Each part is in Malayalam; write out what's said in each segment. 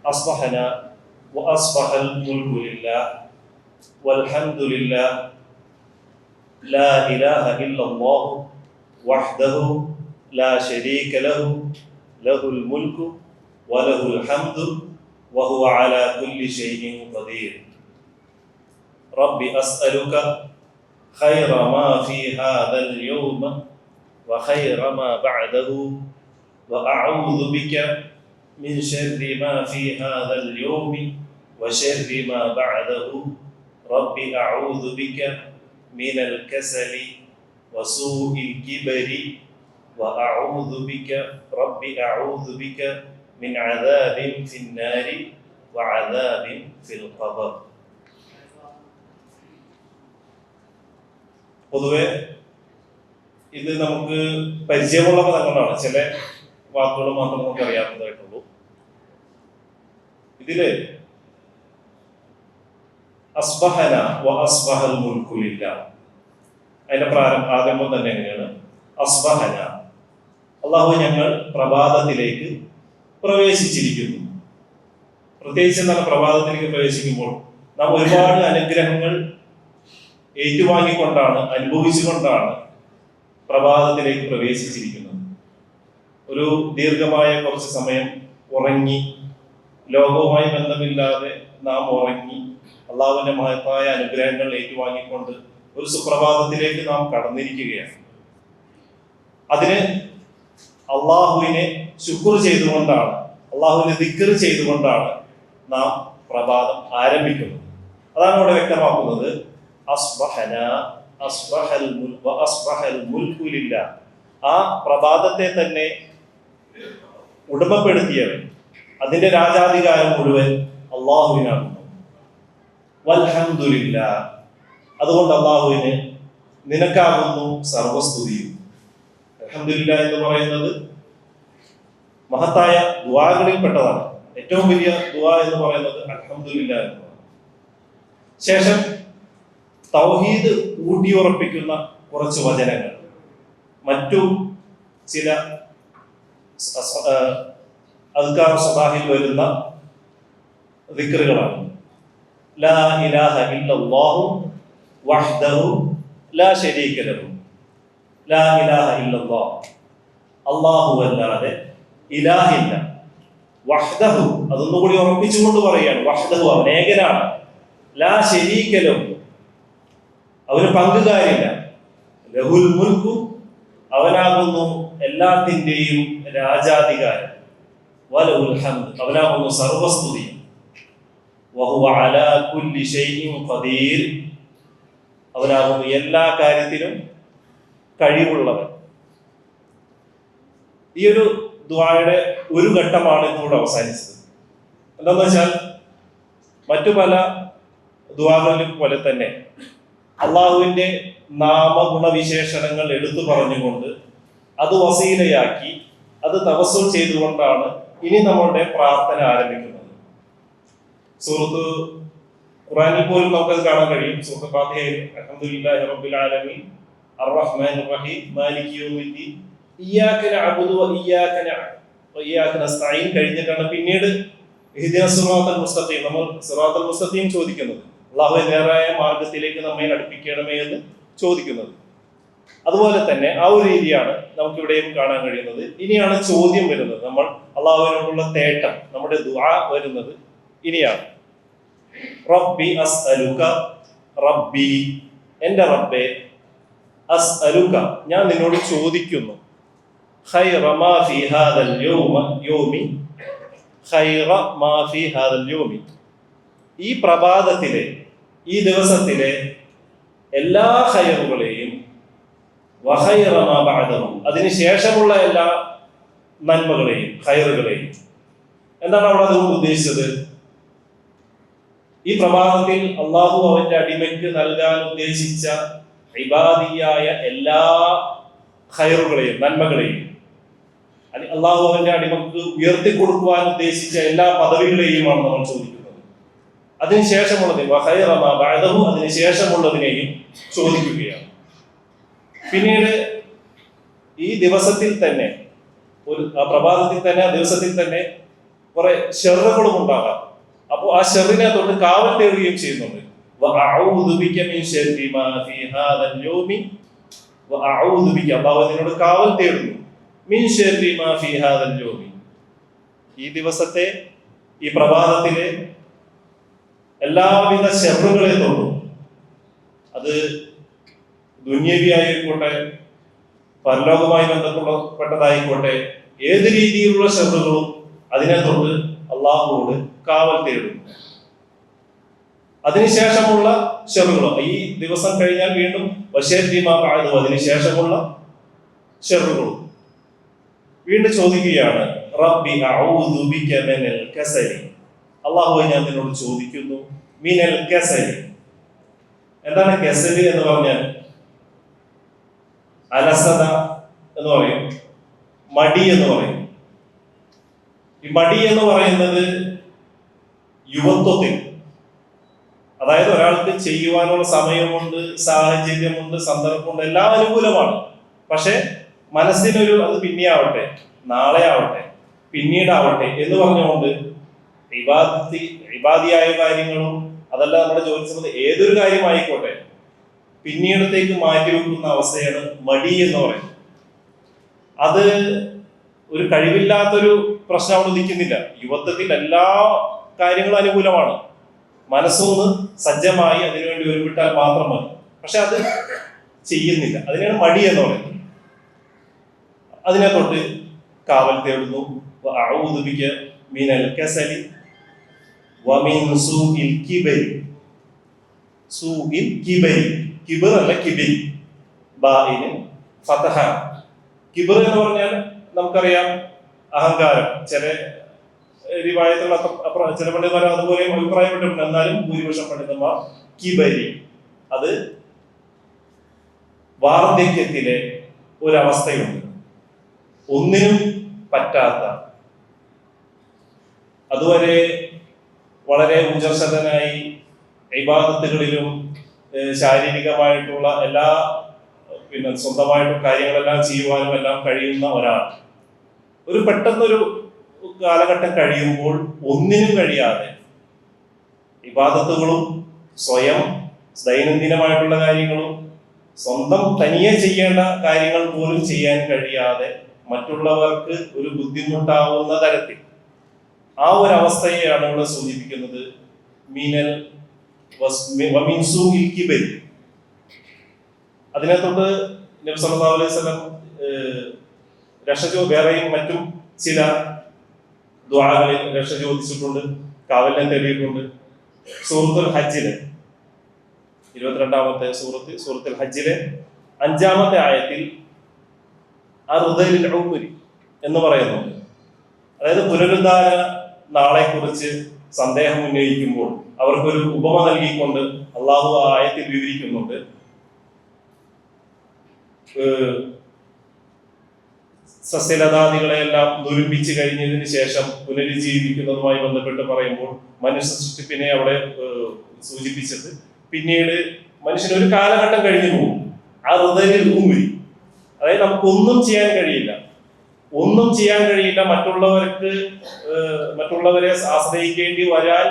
أصبحنا وأصبح الملك لله والحمد لله لا إله إلا الله وحده لا شريك له له الملك وله الحمد وهو على كل شيء قدير رب أسألك خير ما في هذا اليوم وخير ما بعده وأعوذ بك من شر ما في هذا اليوم وشر ما بعده رب أعوذ بك من الكسل وسوء الكبر وأعوذ بك رب أعوذ بك من عذاب في النار وعذاب في القبر. പൊതുവെ ഇത് നമുക്ക് പരിചയമുള്ള പദങ്ങളാണ്, ചില വാക്കുകൾ മാത്രം നമുക്ക് അറിയാവുന്നതായിട്ടുള്ളൂ. ഇതില് അസ്ബഹന വ അസ്ബഹൽ മുൽക്കു ലില്ലാഹ്, അതിന്റെ ആരംഭം തന്നെ എങ്ങനെയാണ്? അസ്ബഹന, അല്ലാഹു ഞങ്ങൾ പ്രഭാതത്തിലേക്ക് പ്രവേശിച്ചിരിക്കുന്നു. പ്രത്യേകിച്ച് എന്താണ് പ്രഭാതത്തിലേക്ക് പ്രവേശിക്കുമ്പോൾ നാം ഒരുപാട് അനുഗ്രഹങ്ങൾ ഏറ്റുവാങ്ങിക്കൊണ്ടാണ്, അനുഭവിച്ചുകൊണ്ടാണ് പ്രഭാതത്തിലേക്ക് പ്രവേശിച്ചിരിക്കുന്നത്. ഒരു ദീർഘമായ കുറച്ച് സമയം ഉറങ്ങി, ലോകവുമായി ബന്ധമില്ലാതെ നാം ഉറങ്ങി അള്ളാഹുവിന്റെ മഹത്തായ അനുഗ്രഹങ്ങൾ ഏറ്റുവാങ്ങിക്കൊണ്ട് ഒരു സുപ്രഭാതത്തിലേക്ക് നാം കടന്നിരിക്കുകയാണ്. അതിന് അള്ളാഹുവിനെ ശുക്ർ ചെയ്തുകൊണ്ടാണ്, അള്ളാഹുവിനെ ദിക്ർ ചെയ്തുകൊണ്ടാണ് നാം പ്രഭാതം ആരംഭിക്കുന്നത്. അതാണ് ഇവിടെ വ്യക്തമാക്കുന്നത്. അസ്ബഹന അസ്ബഹൽ മുൽക്കു ലില്ലാഹ്, ആ പ്രഭാതത്തെ തന്നെ ഉടമപ്പെടുത്തിയവൻ, അതിന്റെ രാജാധികാരം മുഴുവൻ അള്ളാഹുവിനാകുന്നു. വൽഹംദുലില്ലാഹ്, അതുകൊണ്ട് അള്ളാഹുവിന് നിനക്കാകുന്നു സർവസ്തുതിയും. അൽഹംദുലില്ലാഹ് എന്ന് പറയുന്നത് മഹത്തായ ദുആകളിൽ പെട്ടതാണ്. ഏറ്റവും വലിയ ദുആ എന്ന് പറയുന്നത് അൽഹംദുലില്ലാഹ് എന്നതാണ്. ശേഷം തൗഹീദ് ഊട്ടിയുറപ്പിക്കുന്ന കുറച്ച് വചനങ്ങൾ, മറ്റു ചില അദ്കാർ സബാഹിൽ വരുന്ന ദിക്റുകളാണ്. ലാ ഇലാഹ ഇല്ലല്ലാഹു വഹ്ദഹു ലാ ശരീക ലഹു, ലാ ഇലാഹ ഇല്ലല്ലാഹ്, അല്ലാഹു അല്ലാതെ ഇലാഹില്ല. വഹ്ദഹു, അതൊന്നുകൂടി ഉറപ്പിച്ചുകൊണ്ട് പറയുകയാണ്, വഹ്ദഹു, അവൻ ഏകനാണ്. ലാ ശരീക ലഹു, അവന് പങ്കുകാരില്ല. ലഹുൽ മുൽക്കു, അവനാകുന്നു എല്ലാത്തിന്റെയും രാജാധികാരം. വലഹുൽ ഹംദ്, അവനാകുന്നു സർവസ്തുതി. വഹുവ അലാ കുല്ലി ഷൈഇൻ ഖദീർ, അവനാകുന്നു എല്ലാ കാര്യത്തിലും കഴിവുള്ളവൻ. ഈ ഒരു ദുആയുടെ ഒരു ഘട്ടമാണ് ഇതോടെ അവസാനിച്ചത്. എന്താണെന്ന് വെച്ചാൽ മറ്റു പല ദുആകളിലും പോലെ തന്നെ അള്ളാഹുവിന്റെ നാമഗുണവിശേഷണങ്ങൾ എടുത്തു പറഞ്ഞുകൊണ്ട് അത് വസീലയാക്കി, അത് തവസ്സുൽ ചെയ്തുകൊണ്ടാണ് ഇനി നമ്മളുടെ പ്രാർത്ഥന ആരംഭിക്കുന്നത്. സൂറത്ത് ഖുർആനിൽ പോലും നമുക്കത് കാണാൻ കഴിയും. സൂറത്ത് ഫാത്തിഹയിൽ അൽഹംദുലില്ലാഹി റബ്ബിൽ ആലമീൻ അർറഹ്മാനിർ റഹീം മാലികി യൗമിദ്ദീൻ ഇയ്യാക നഅബുദു വ ഇയ്യാക നസ്തഈൻ കഴിഞ്ഞിട്ടാണ് പിന്നീട് ഇഹ്ദിനസ് സിറാത്തൽ മുസ്തഖീം, നമ്മൾ സിറാത്തൽ മുസ്തഖീം ചോദിക്കുന്നത്, അല്ലാഹുവേ നേരായ മാർഗത്തിലേക്ക് നമ്മെ അടുപ്പിക്കണമേ എന്ന് ചോദിക്കുന്നത്. അതുപോലെ തന്നെ ആ ഒരു രീതിയാണ് നമുക്കിവിടെയും കാണാൻ കഴിയുന്നത്. ഇനിയാണ് ചോദ്യം വരുന്നത്, നമ്മൾ അള്ളാഹുവിനോടുള്ള തേട്ടം, നമ്മുടെ ദുആ വരുന്നത് ഇനിയാണ്. റബ്ബി അസ്അലുക, റബ്ബി എന്റെ റബ്ബേ, അസ്അലുക ഞാൻ നിന്നോട് ചോദിക്കുന്നു, ഖൈറ മാ ഫീ ഹാദൽ യൗമി, ഖൈറ മാ ഫീ ഹാദൽ യൗമി, ഈ പ്രഭാതത്തിലെ, ഈ ദിവസത്തിലെ എല്ലാ ഖൈറുകളെയും, വഖൈറ മാ ബഅദഹു, അതിനുശേഷമുള്ള എല്ലാ നന്മകളെയും, ഖൈറുകളെയും. എന്താണ് അവിടെ അതുകൊണ്ട് ഉദ്ദേശിച്ചത്? ഈ പ്രഭാതത്തിൽ അള്ളാഹു അവന്റെ അടിമയ്ക്ക് നൽകാൻ ഉദ്ദേശിച്ച ഇബാദിയായ എല്ലാ ഖൈറുകളെയും, നന്മകളെയും, അള്ളാഹു അവന്റെ അടിമക്ക് ഉയർത്തിക്കൊടുക്കുവാൻ ഉദ്ദേശിച്ച എല്ലാ പദവികളെയുമാണ് നമ്മൾ ചോദിക്കുന്നത്. അതിനുശേഷമുള്ളതിന് അതിനുശേഷമുള്ളതിനെയും ചോദിക്കുകയാണ്. പിന്നീട് ഈ ദിവസത്തിൽ തന്നെ, ഒരു പ്രഭാതത്തിൽ തന്നെ, ദിവസത്തിൽ തന്നെ കുറെ ഷെറുകളും ഉണ്ടാകാം. അപ്പോൾ ആ ഷെറിനെ തൊട്ട് കാവൽ തേടുകയും ചെയ്യുന്നുണ്ട്. അള്ളാഹു നിന്നോട് കാവൽ തേടുന്നു ഈ ദിവസത്തെ, ഈ പ്രഭാതത്തിലെ എല്ലാവിധ ഷെറുകളെ തൊട്ടും. അത് ദുന്യവിയായിക്കോട്ടെ, പരലോകവുമായി ബന്ധപ്പെട്ടതായിക്കോട്ടെ, ഏത് രീതിയിലുള്ള ഷെറുകളും അതിനെ തൊട്ട് അള്ളാഹുവോട് കാവൽ തേടുന്നു. അതിനുശേഷമുള്ള ഷെറുകളും, ഈ ദിവസം കഴിഞ്ഞാൽ വീണ്ടും അതിനുശേഷമുള്ള ഷെറുകളും വീണ്ടും ചോദിക്കുകയാണ്. റബ്ബി അഊദു ബിക മിനൽ കസലി, അള്ളാഹുവേ ഞാൻ നിന്നോട് ചോദിക്കുന്നു മിനൽ കസലി. എന്താണ് കസലി എന്ന് പറഞ്ഞാൽ? അലസത എന്ന് പറയും, മടി എന്ന് പറയും. ഈ മടി എന്ന് പറയുന്നത് യുവത്വത്തിൽ, അതായത് ഒരാൾക്ക് ചെയ്യുവാനുള്ള സമയമുണ്ട്, സാഹചര്യമുണ്ട്, സന്ദർഭമുണ്ട്, എല്ലാം അനുകൂലമാണ്. പക്ഷെ മനസ്സിനൊരു അത് പിന്നെയാവട്ടെ, നാളെ ആവട്ടെ, പിന്നീടാവട്ടെ എന്ന് പറഞ്ഞുകൊണ്ട് ഇബാദിയായ കാര്യങ്ങളും അതല്ല നമ്മുടെ ജോലി സംബന്ധം ഏതൊരു കാര്യമായിക്കോട്ടെ പിന്നീടത്തേക്ക് മാറ്റി വെക്കുന്ന അവസ്ഥയാണ് മടി എന്ന് പറയുന്നത്. അത് ഒരു കഴിവില്ലാത്തൊരു പ്രശ്നം അവിടെ നിൽക്കുന്നില്ല. യുവത്വത്തിൽ എല്ലാ കാര്യങ്ങളും അനുകൂലമാണ്. മനസ്സൊന്ന് സജ്ജമായി അതിനുവേണ്ടി ഒരുവിട്ടാൽ മാത്രം മതി. പക്ഷെ അത് ചെയ്യുന്നില്ല. അതിനാണ് മടി എന്ന് പറയുന്നത്. അതിനെ തൊട്ട് കാവൽ തേടുന്നു. അഊദു ബിക മിനൽ കസലി വമിൻ സൂഇൽ കിബരി. സൂഇൽ കിബരി, കിബർ അല്ല കിബരി, ബാഇന് ഫതഹ. കിബർ എന്ന് പറഞ്ഞാൽ നമുക്കറിയാം അഹങ്കാരം. ചില റിവായത്തുകൾ ചില പണ്ഡിതന്മാർ അതുപോലെ അഭിപ്രായപ്പെട്ടിട്ടുണ്ട്. എന്നാലും ഭൂരിപക്ഷം പണ്ഡിതന്മാർ കിബരി, അത് വാർദ്ധക്യത്തിലെ ഒരവസ്ഥയുണ്ട്, ഒന്നിനും പറ്റാത്ത, അതുവരെ വളരെ ഊർജ്ജസ്വലനായി ഇബാദത്തുകളിലും ശാരീരികമായിട്ടുള്ള എല്ലാ സ്വന്തമായിട്ടുള്ള കാര്യങ്ങളെല്ലാം ചെയ്യുവാനും എല്ലാം കഴിയുന്ന ഒരാൾ ഒരു പെട്ടെന്നൊരു കാലഘട്ടം കഴിയുമ്പോൾ ഒന്നിനും കഴിയാതെ ഇബാദത്തുകളും സ്വയം ദൈനംദിനമായിട്ടുള്ള കാര്യങ്ങളും സ്വന്തം തനിയെ ചെയ്യേണ്ട കാര്യങ്ങൾ പോലും ചെയ്യാൻ കഴിയാതെ മറ്റുള്ളവർക്ക് ഒരു ബുദ്ധിമുട്ടാവുന്ന തരത്തിൽ ആ ഒരു അവസ്ഥയെയാണ് ഇവിടെ സൂചിപ്പിക്കുന്നത്. അതിനെ തൊട്ട് നബി സല്ലല്ലാഹു അലൈഹി വസല്ലം വേറെയും മറ്റും ചില ദുആകളിൽ രക്ഷ ചോദിച്ചിട്ടുണ്ട്, കാവലിനെ തേടിയിട്ടുണ്ട്. സൂറത്തുൽ ഹജ്ജിലെ 22ാമത്തെ സൂറത്തുൽ ഹജ്ജിലെ 5ാമത്തെ ആയത്തിൽ എന്ന് പറയുന്നുണ്ട്. അതായത് പുനരുദ്ധാര നാളെ കുറിച്ച് സന്ദേഹം ഉന്നയിക്കുമ്പോൾ അവർക്കൊരു ഉപമ നൽകിക്കൊണ്ട് അള്ളാഹു ആ ആയത്തിൽ വിവരിക്കുന്നുണ്ട്. സസ്യലതാദികളെയെല്ലാം ദുരിപ്പിച്ചു കഴിഞ്ഞതിന് ശേഷം പുനരുജ്ജീവിക്കുന്നതുമായി ബന്ധപ്പെട്ട് പറയുമ്പോൾ മനുഷ്യ സൃഷ്ടിപ്പിനെ അവിടെ സൂചിപ്പിച്ചത് പിന്നീട് മനുഷ്യനൊരു കാലഘട്ടം കഴിഞ്ഞു പോകും. ആ ഹൃദയത്തിൽ ഊരി, അതായത് നമുക്കൊന്നും ചെയ്യാൻ കഴിയില്ല, ഒന്നും ചെയ്യാൻ കഴിയില്ല. മറ്റുള്ളവരെ ആശ്രയിക്കേണ്ടി വരാൻ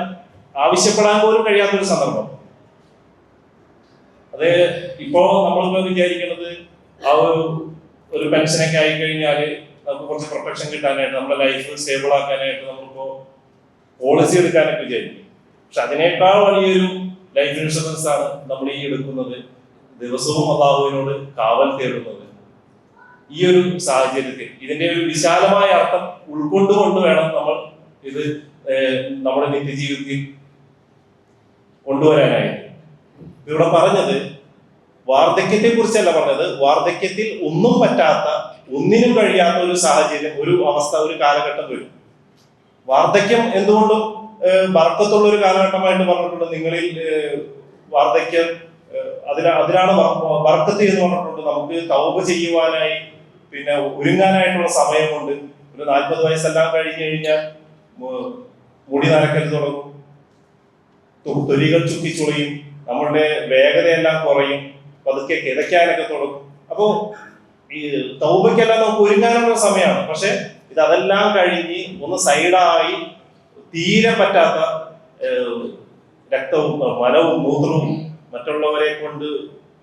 ആവശ്യപ്പെടാൻ പോലും കഴിയാത്തൊരു സന്ദർഭം. അത് ഇപ്പോ നമ്മളിപ്പോ വിചാരിക്കുന്നത് ആ ഒരു പെൻഷനൊക്കെ ആയിക്കഴിഞ്ഞാല് നമുക്ക് കുറച്ച് പ്രൊട്ടക്ഷൻ കിട്ടാനായിട്ട്, നമ്മുടെ ലൈഫ് സ്റ്റേബിൾ ആക്കാനായിട്ട് നമ്മളിപ്പോ പോളിസി എടുക്കാനൊക്കെ വിചാരിക്കും. പക്ഷെ അതിനേക്കാൾ വലിയൊരു ലൈഫ് ഇൻഷുറൻസ് ആണ് നമ്മൾ ഈ എടുക്കുന്നത്, ദിവസവും അല്ലാഹുവിനോട് കാവൽ തേടുന്നത്. ഈ ഒരു സാഹചര്യത്തിൽ ഇതിന്റെ ഒരു വിശാലമായ അർത്ഥം ഉൾക്കൊണ്ടുകൊണ്ട് വേണം നമ്മൾ ഇത് നമ്മുടെ നിത്യജീവിതത്തിൽ കൊണ്ടുവരാനായിട്ട്. ഇവിടെ പറഞ്ഞത് വാർദ്ധക്യത്തെ കുറിച്ചല്ല പറഞ്ഞത്, വാർദ്ധക്യത്തിൽ ഒന്നും പറ്റാത്ത, ഒന്നിനും കഴിയാത്ത ഒരു സാഹചര്യം, ഒരു അവസ്ഥ, ഒരു കാലഘട്ടം വരും. വാർദ്ധക്യം എന്തുകൊണ്ടും ബർക്കത്തുള്ള ഒരു കാലഘട്ടമായിട്ട് പറഞ്ഞിട്ടുണ്ട്. നിങ്ങളിൽ വാർദ്ധക്യം അതിനാണ് ബർക്കത്ത് എന്ന് പറഞ്ഞിട്ടുണ്ട്. നമുക്ക് തൗബ ചെയ്യുവാനായി പിന്നെ ഒരുങ്ങാനായിട്ടുള്ള സമയമുണ്ട്. ഒരു 40 വയസ്സെല്ലാം കഴിഞ്ഞു കഴിഞ്ഞാൽ മുടി നരക്കൽ തുടങ്ങും, തൊലികൾ ചുറ്റിച്ചുളയും, നമ്മളുടെ വേഗതയെല്ലാം കുറയും, പതുക്കെ കിതയ്ക്കാനൊക്കെ തുടങ്ങും. അപ്പോ ഈ തൗബയ്ക്കെല്ലാം നമുക്ക് ഒരുങ്ങാനുള്ള സമയമാണ്. പക്ഷെ ഇത് അതെല്ലാം കഴിഞ്ഞ് ഒന്ന് സൈഡായി തീരെ പറ്റാത്ത രക്തവും മലവും മൂത്രവും മറ്റുള്ളവരെ കൊണ്ട്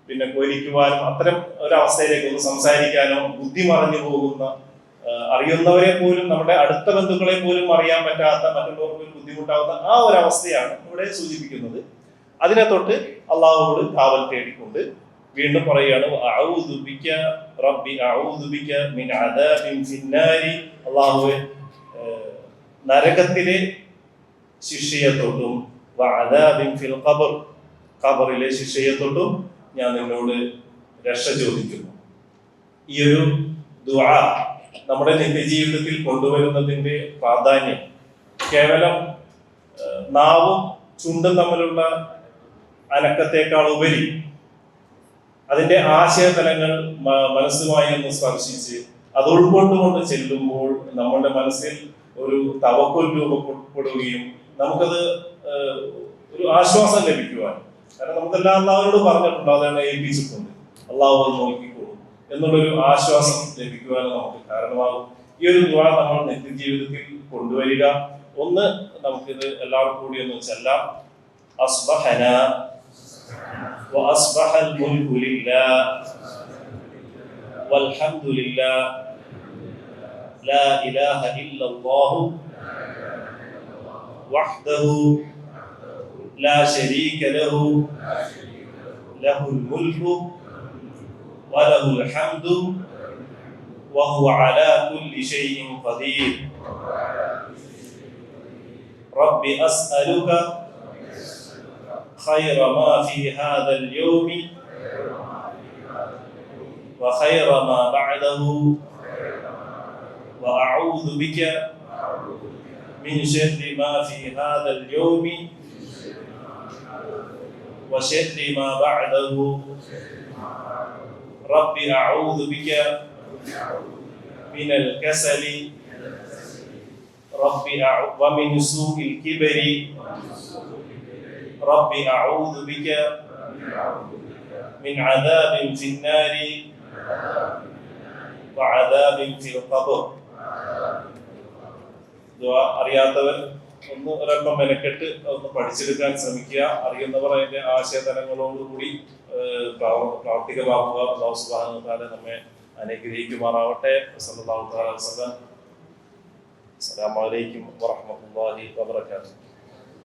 പിന്നെ കൊലിക്കുവാനും അത്തരം ഒരവസ്ഥയിലേക്ക് ഒന്ന് സംസാരിക്കാനോ ബുദ്ധി മറഞ്ഞു പോകുന്ന, അറിയുന്നവരെ പോലും നമ്മുടെ അടുത്ത ബന്ധുക്കളെ പോലും അറിയാൻ പറ്റാത്ത, മറ്റുള്ളവർക്ക് ബുദ്ധിമുട്ടാവുന്ന ആ ഒരു അവസ്ഥയാണ് ഇവിടെ സൂചിപ്പിക്കുന്നത്. അതിനെ തൊട്ട് അള്ളാഹുവോട് കാവൽ തേടിക്കൊണ്ട് വീണ്ടും പറയുകയാണ്, അഊദു ബിക റബ്ബി അഊദു ബിക മിൻ അദാബിൻ ഫിന്നാരി, അള്ളാഹുവേ നരകത്തിലെ ശിക്ഷയെ തൊട്ടും വഅദാബിൻ ഫിൽ ഖബർ, ഖബറിലെ ശിക്ഷയെ തൊട്ടും ഞാൻ നിന്നോട് രക്ഷ ചോദിക്കുന്നു. ഈ ഒരു ദുആ നമ്മുടെ നിത്യജീവിതത്തിൽ കൊണ്ടുവരുന്നതിന്റെ പ്രാധാന്യം കേവലം നാവും ചുണ്ടും തമ്മിലുള്ള അനക്കത്തേക്കാൾ ഉപരി അതിന്റെ ആശയതലങ്ങൾ മനസ്സുമായി ഒന്ന് സ്പർശിച്ച് അത് ഉൾക്കൊണ്ടുകൊണ്ട് ചെല്ലുമ്പോൾ നമ്മുടെ മനസ്സിൽ ഒരു തവക്കുൽ രൂപപ്പെടുകയും നമുക്കത് ഒരു ആശ്വാസം ലഭിക്കുവാൻ, കാരണം നമുക്കെല്ലാം അള്ളാഹുവിനോട് പറഞ്ഞിട്ടുണ്ട്, അതാണ് ഏൽപ്പിച്ചിട്ടുണ്ട്, അള്ളാഹു അത് നോക്കിക്കോളും എന്നുള്ളൊരു ആശ്വാസം ലഭിക്കുവാനും നമുക്ക് കാരണമാകും. ഈ ഒരു ദുആ നമ്മൾ നിത്യജീവിതത്തിൽ കൊണ്ടുവരിക. ഒന്ന് നമുക്കിത് എല്ലാവർക്കും കൂടി ഒന്ന് ചെല്ലാം. അസ്ബഹന وأصبح الملك لله والحمد لله لا إله إلا الله وحده لا شريك له له الملك وله الحمد وهو على كل شيء قدير رب أسألك خير ما في هذا اليوم وخير ما بعده وأعوذ بك من شر ما في هذا اليوم وشر ما بعده رب أعوذ بك من الكسل رب ومن سوء الكبر رب أعوذ بك من عذاب في النار وعذاب في القبر. അറിയാത്തവർ ഒന്ന് ഒരല്പം മെനക്കെട്ട് ഒന്ന് പഠിച്ചെടുക്കാൻ ശ്രമിക്കുക. അറിയുന്നവർ അതിന്റെ ആശയതലങ്ങളോടുകൂടി പ്രാവർത്തികമാക്കുക. അല്ലാഹു സുബ്ഹാനഹു വ തആല നമ്മെ അനുഗ്രഹിക്കുമാറാവട്ടെ. സല്ലല്ലാഹു തആല അലൈഹി വസല്ലം. അസ്സലാമു അലൈക്കും വറഹ്മത്തുള്ളാഹി വബറകാതുഹു.